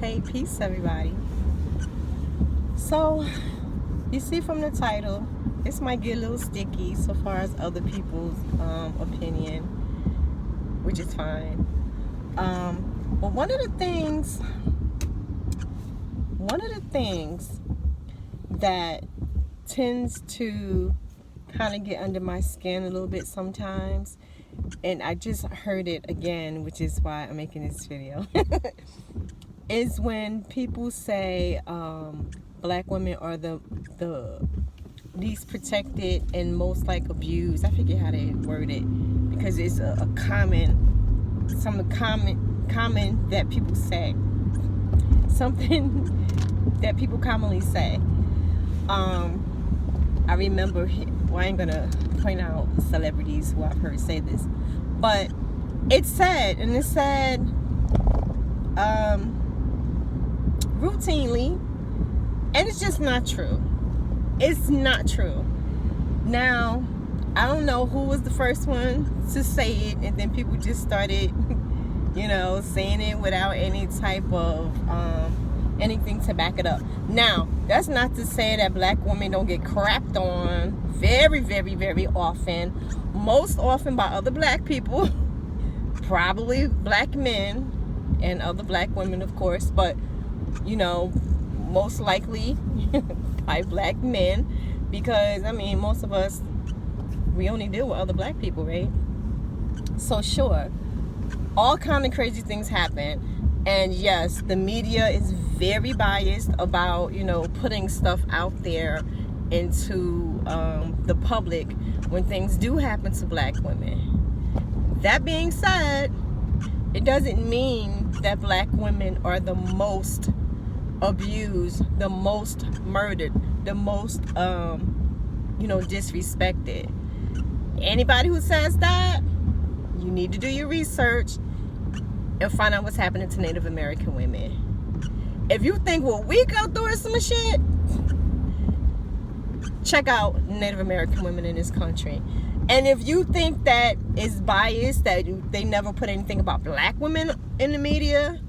Hey, peace, everybody. So, you see from the title, this might get a little sticky so far as other people's opinion, which is fine. But one of the things that tends to kind of get under my skin a little bit sometimes, and I just heard it again, which is why I'm making this video, is when people say black women are the least protected and most like abused. I forget how they word it because it's a common that people say, something that people commonly say. I remember, well, I ain't gonna point out celebrities who I've heard say this, but it said routinely, and it's just not true. It's not true. Now, I don't know who was the first one to say it, and then people just started, saying it without any type of anything to back it up. Now, that's not to say that black women don't get crapped on very, very, very often. Most often by other black people, probably black men and other black women, of course, but most likely by black men, because most of us, we only deal with other black people, right? So sure, all kind of crazy things happen. And yes, the media is very biased about, putting stuff out there into the public when things do happen to black women. That being said, it doesn't mean that black women are the most abused, the most murdered, the most, disrespected. Anybody who says that, you need to do your research and find out what's happening to Native American women. If you think what we go through is some shit, check out Native American women in this country. And if you think that it's biased, that they never put anything about black women in the media,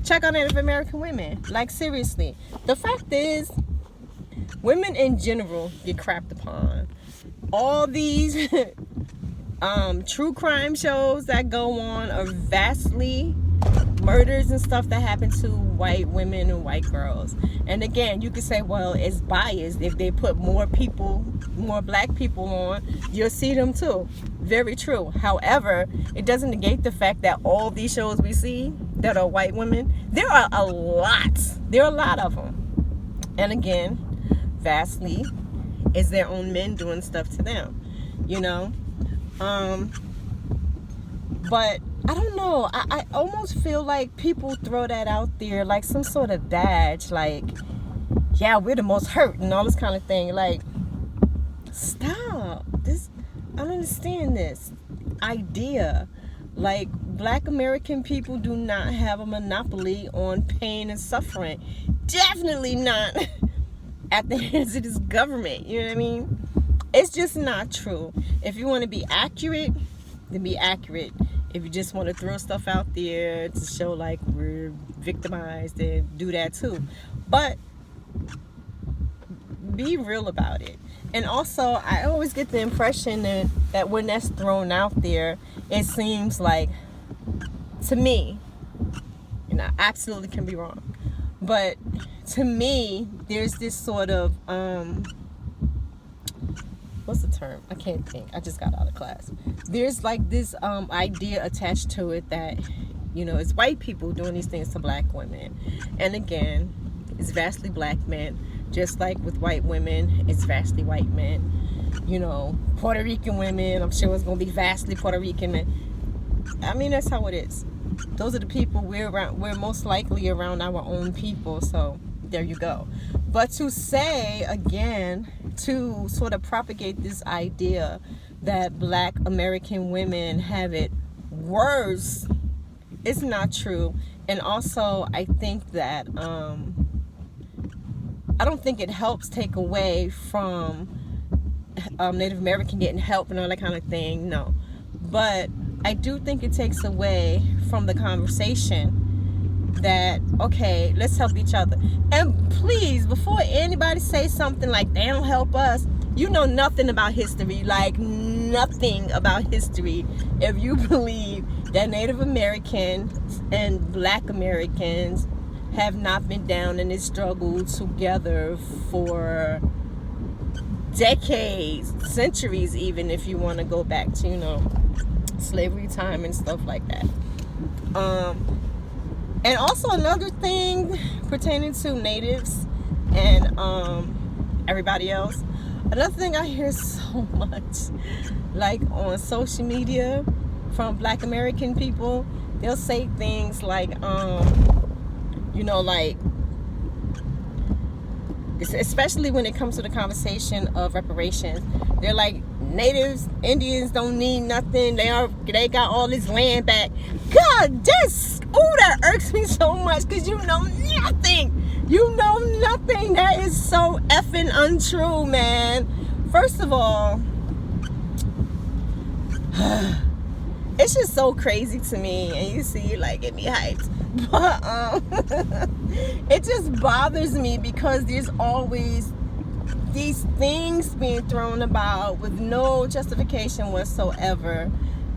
check out Native American women. Like, seriously. The fact is, women in general get crapped upon. All these true crime shows that go on are vastly murders and stuff that happen to white women and white girls. And again, you could say, well, it's biased. If they put more black people on, you'll see them too. Very true. However, it doesn't negate the fact that all these shows we see that are white women, there are a lot. There are a lot of them. And again, vastly, it's their own men doing stuff to them, but I don't know, I almost feel like people throw that out there like some sort of badge, like, yeah, we're the most hurt and all this kind of thing. Like, stop this. I don't understand this idea. Like, black American people do not have a monopoly on pain and suffering. Definitely not at the hands of this government. You know what I mean? It's just not true. If you want to be accurate, then be accurate. If you just want to throw stuff out there to show like we're victimized, then do that too. But be real about it. And also, I always get the impression that when that's thrown out there, it seems like, to me, I absolutely can be wrong, but to me, there's this sort of what's the term? I can't think. I just got out of class. There's like this idea attached to it that, it's white people doing these things to black women. And again, it's vastly black men. Just like with white women, it's vastly white men. Puerto Rican women, I'm sure it's going to be vastly Puerto Rican men. That's how it is. Those are the people we're around. We're most likely around our own people. So there you go. But to say, again, to sort of propagate this idea that black American women have it worse, it's not true. And also, I think that I don't think it helps take away from Native American getting help and all that kind of thing. No. But I do think it takes away from the conversation that, okay, let's help each other. And please, before anybody say something like they don't help us, you know nothing about history, like nothing about history, if you believe that Native Americans and Black Americans have not been down in this struggle together for decades, centuries, even if you want to go back to, you know, slavery time and stuff like that. And also another thing pertaining to natives and everybody else, another thing I hear so much, like on social media from Black American people, they'll say things like, you know, like, especially when it comes to the conversation of reparations, they're like, natives, Indians don't need nothing. They got all this land back. God, that irks me so much, because you know nothing. You know nothing. That is so effing untrue, man. First of all, it's just so crazy to me, and you see, like, get me hyped. But it just bothers me because there's always these things being thrown about with no justification whatsoever.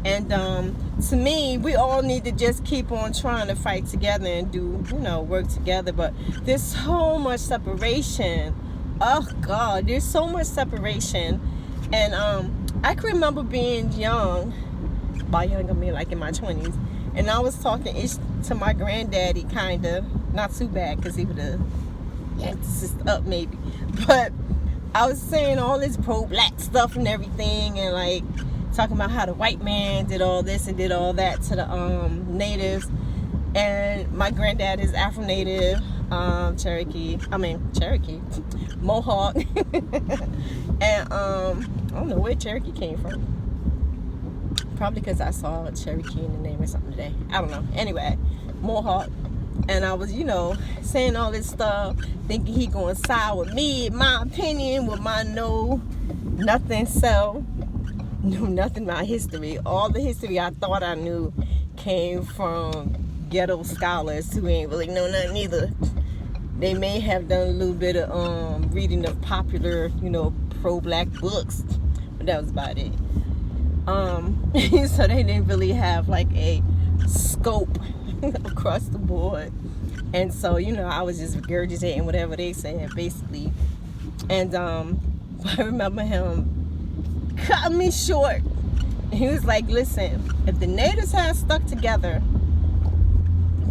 And to me, we all need to just keep on trying to fight together and do, you know, work together. But there's so much separation. Oh God, there's so much separation. And I can remember being young. By young I mean like in my 20s, and I was talking to my granddaddy, kind of, not too bad, because he would have yanked his sister up maybe, but I was saying all this pro-black stuff and everything, and like talking about how the white man did all this and did all that to the natives. And my granddad is Afro-Native, Cherokee, Mohawk. And I don't know where Cherokee came from. Probably because I saw a Cherokee in the name or something today. I don't know. Anyway, Mohawk. And I was, you know, saying all this stuff, thinking he gonna side with me, my opinion, with my nothing self. Knew nothing about history. All the history I thought I knew came from ghetto scholars who ain't really know nothing either. They may have done a little bit of reading of popular, you know, pro-black books, but that was about it. So they didn't really have like a scope across the board. And so, you know, I was just regurgitating whatever they said, basically. And I remember him cutting me short. He was like, listen, if the natives had stuck together,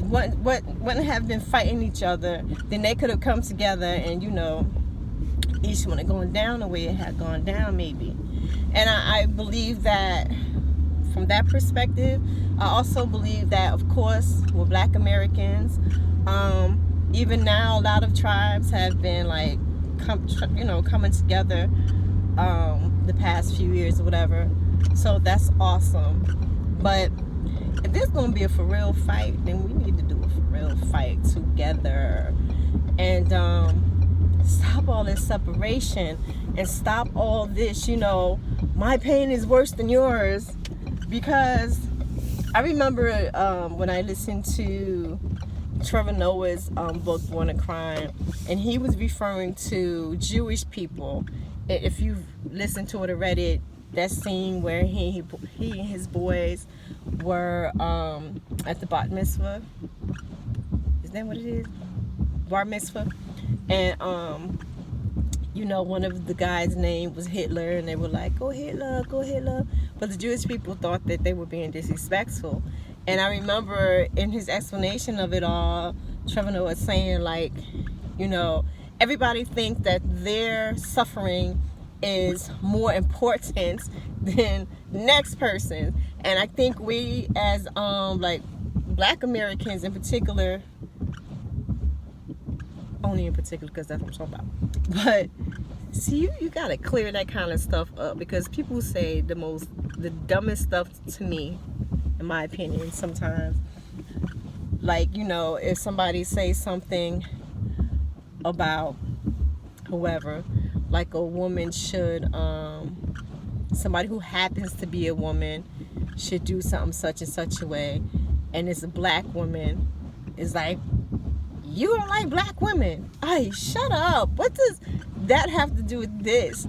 wouldn't have been fighting each other, then they could have come together and, you know, each one had gone down the way it had gone down, maybe. And I believe that from that perspective. I also believe that, of course, with Black Americans, even now, a lot of tribes have been like, coming together the past few years or whatever. So that's awesome. But if there's going to be a for real fight, then we need to do a for real fight together. And stop all this separation and stop all this, my pain is worse than yours. Because I remember when I listened to Trevor Noah's book, Born a Crime, and he was referring to Jewish people. If you've listened to it or read it, that scene where he and his boys were at the bat mitzvah. Is that what it is? Bar mitzvah. And one of the guys' name was Hitler, and they were like, go Hitler, go Hitler. But the Jewish people thought that they were being disrespectful. And I remember in his explanation of it all, Trevor Noah was saying, like, everybody thinks that their suffering is more important than the next person. And I think we as Black Americans in particular, only in particular because that's what I'm talking about, but see, you gotta clear that kind of stuff up, because people say the dumbest stuff to me, in my opinion, sometimes. Like, if somebody says something about whoever, like a woman should, somebody who happens to be a woman should do something such and such a way, and it's a Black woman, It's like, you don't like black women. Ay, shut up. What does that have to do with this?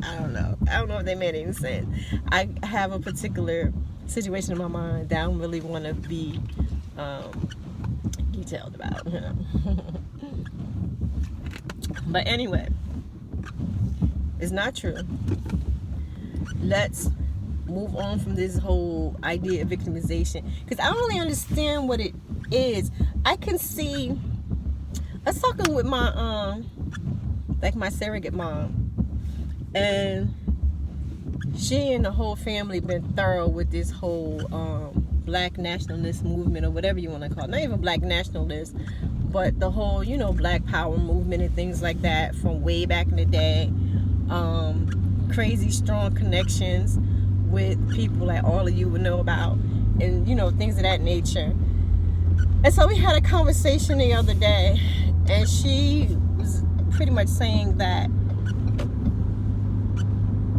I don't know if they made any sense. I have a particular situation in my mind that I don't really want to be detailed about, you know. But anyway, it's not true. Let's move on from this whole idea of victimization, because I don't really understand what it is. I can see, I was talking with my like my surrogate mom, and she and the whole family been thorough with this whole black nationalist movement, or whatever you want to call it. Not even black nationalists, but the whole, you know, black power movement and things like that from way back in the day. Crazy strong connections with people that all of you would know about, and, you know, things of that nature. And so we had a conversation the other day, and she was pretty much saying that,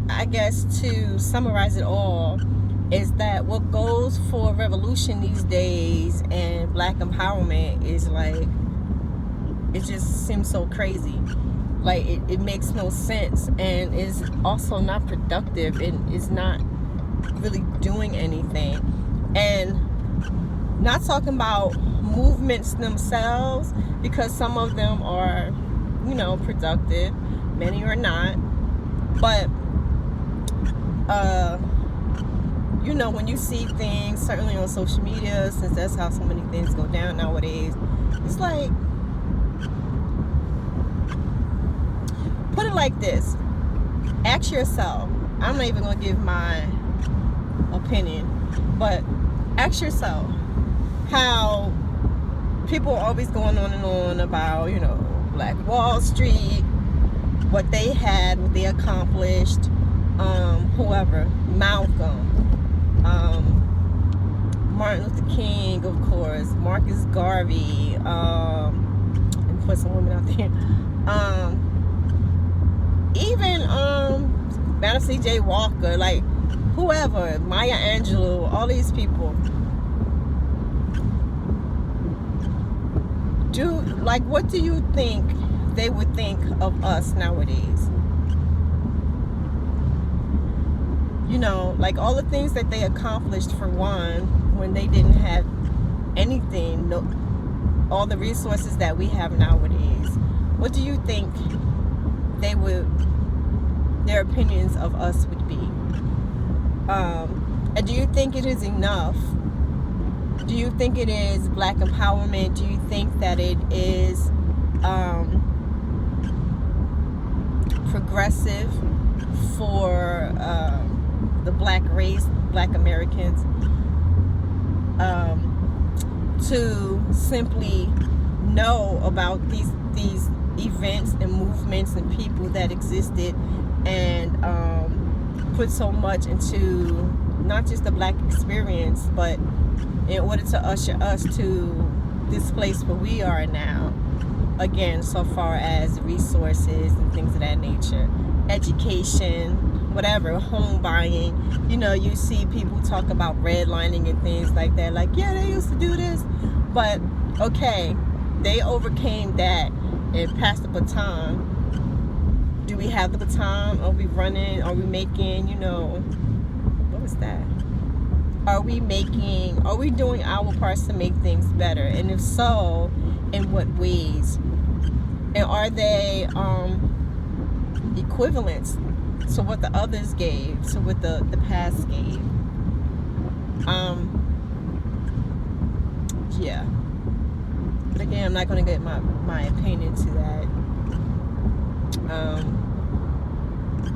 I guess to summarize it all, is that what goes for revolution these days and black empowerment is like, it just seems so crazy. Like, it makes no sense, and is also not productive, and is not really doing anything. And not talking about movements themselves, because some of them are, you know, productive, many are not. But you know, when you see things, certainly on social media, since that's how so many things go down nowadays, it's like, put it like this. Ask yourself, I'm not even going to give my opinion, but ask yourself how people are always going on and on about, you know, Black Wall Street, what they had, what they accomplished, whoever, Malcolm, Martin Luther King, of course, Marcus Garvey, and put some women out there, even Madam C.J. Walker, like whoever, Maya Angelou, all these people. What do you think they would think of us nowadays? You know, like all the things that they accomplished, for one, when they didn't have anything, no, all the resources that we have nowadays. What do you think their opinions of us would be? And do you think it is enough? Do you think it is black empowerment? Do you think that it is progressive for the black race, black Americans, to simply know about these events and movements and people that existed, and put so much into not just the black experience, but in order to usher us to this place where we are now, again, so far as resources and things of that nature, education, whatever, home buying. You know, you see people talk about redlining and things like that, like, yeah, they used to do this, but okay, they overcame that and passed the baton. Do we have the baton? Are we running? Are we making, you know, what was that? Are we doing our parts to make things better? And if so, in what ways? And are they equivalent to what the others gave, to what the past gave? Yeah. But again, I'm not going to get my opinion to that.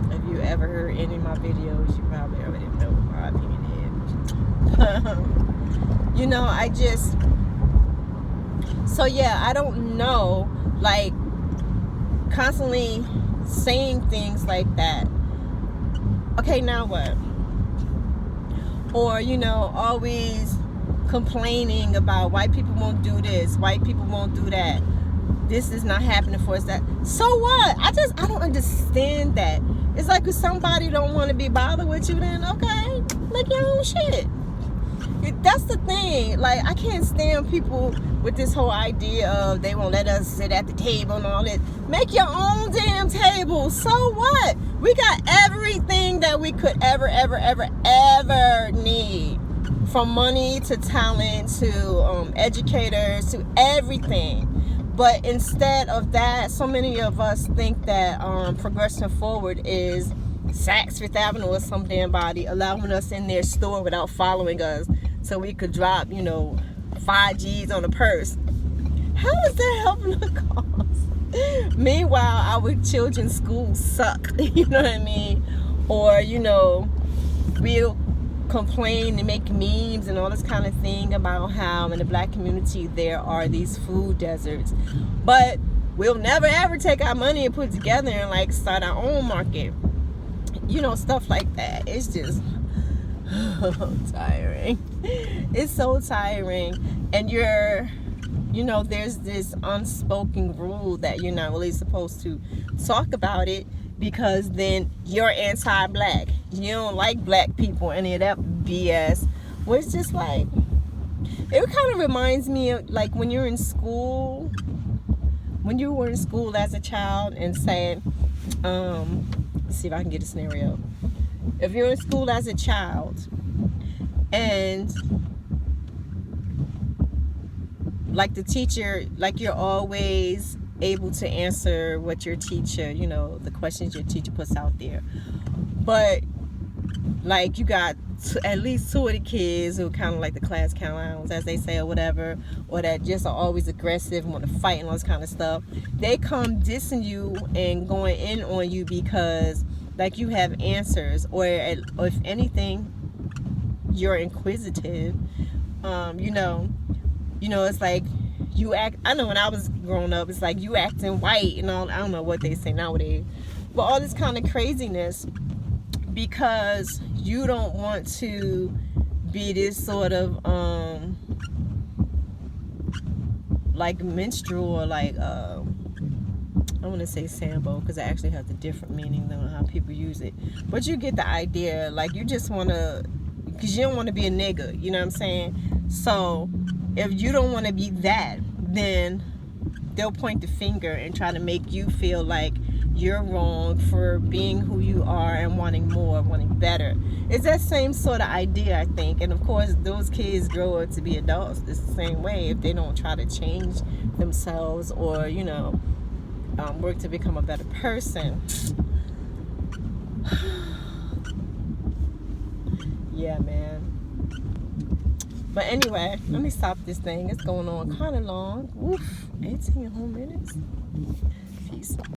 If you ever heard any of my videos, you probably already know what my opinion is. You know, so yeah, I don't know, like, constantly saying things like that. Okay, now what? Or, you know, always complaining about white people won't do this, white people won't do that, this is not happening for us, that. So what? I don't understand that. It's like, if somebody don't want to be bothered with you, then okay, make your own shit. That's the thing. Like, I can't stand people with this whole idea of they won't let us sit at the table and all this. Make your own damn table. So what? We got everything that we could ever need. From money to talent to educators to everything. But instead of that, so many of us think that progressing forward is Saks Fifth Avenue or some damn body allowing us in their store without following us so we could drop, 5 G's on a purse. How is that helping the cause? Meanwhile, our children's schools suck. You know what I mean? Or, we'll complain and make memes and all this kind of thing about how in the black community there are these food deserts. But we'll never ever take our money and put it together and like start our own market. Stuff like that. It's just tiring. It's so tiring. And there's this unspoken rule that you're not really supposed to talk about it because then you're anti-black. You don't like black people, any of that BS. Well, it's just like, it kind of reminds me of like when you're in school, when you were in school as a child and saying, let's see if I can get a scenario. If you're in school as a child and like the teacher, like you're always able to answer what your teacher, the questions your teacher puts out there. But like you got at least 2 of the kids who kind of like the class clowns, as they say, or whatever, or that just are always aggressive and want to fight and all this kind of stuff. They come dissing you and going in on you because like you have answers, or if anything, you're inquisitive. It's like you act. I know when I was growing up, it's like you acting white and all. I don't know what they say nowadays, but all this kind of craziness because you don't want to be this sort of like minstrel or like I want to say Sambo because it actually has a different meaning than how people use it. But you get the idea. Like you just want to, because you don't want to be a nigga. You know what I'm saying? So if you don't want to be that, then they'll point the finger and try to make you feel like you're wrong for being who you are and wanting more, wanting better. It's that same sort of idea, I think. And of course, those kids grow up to be adults. It's the same way if they don't try to change themselves or, work to become a better person. Yeah, man. But anyway, let me stop this thing. It's going on kind of long. Oof, 18 whole minutes. Peace.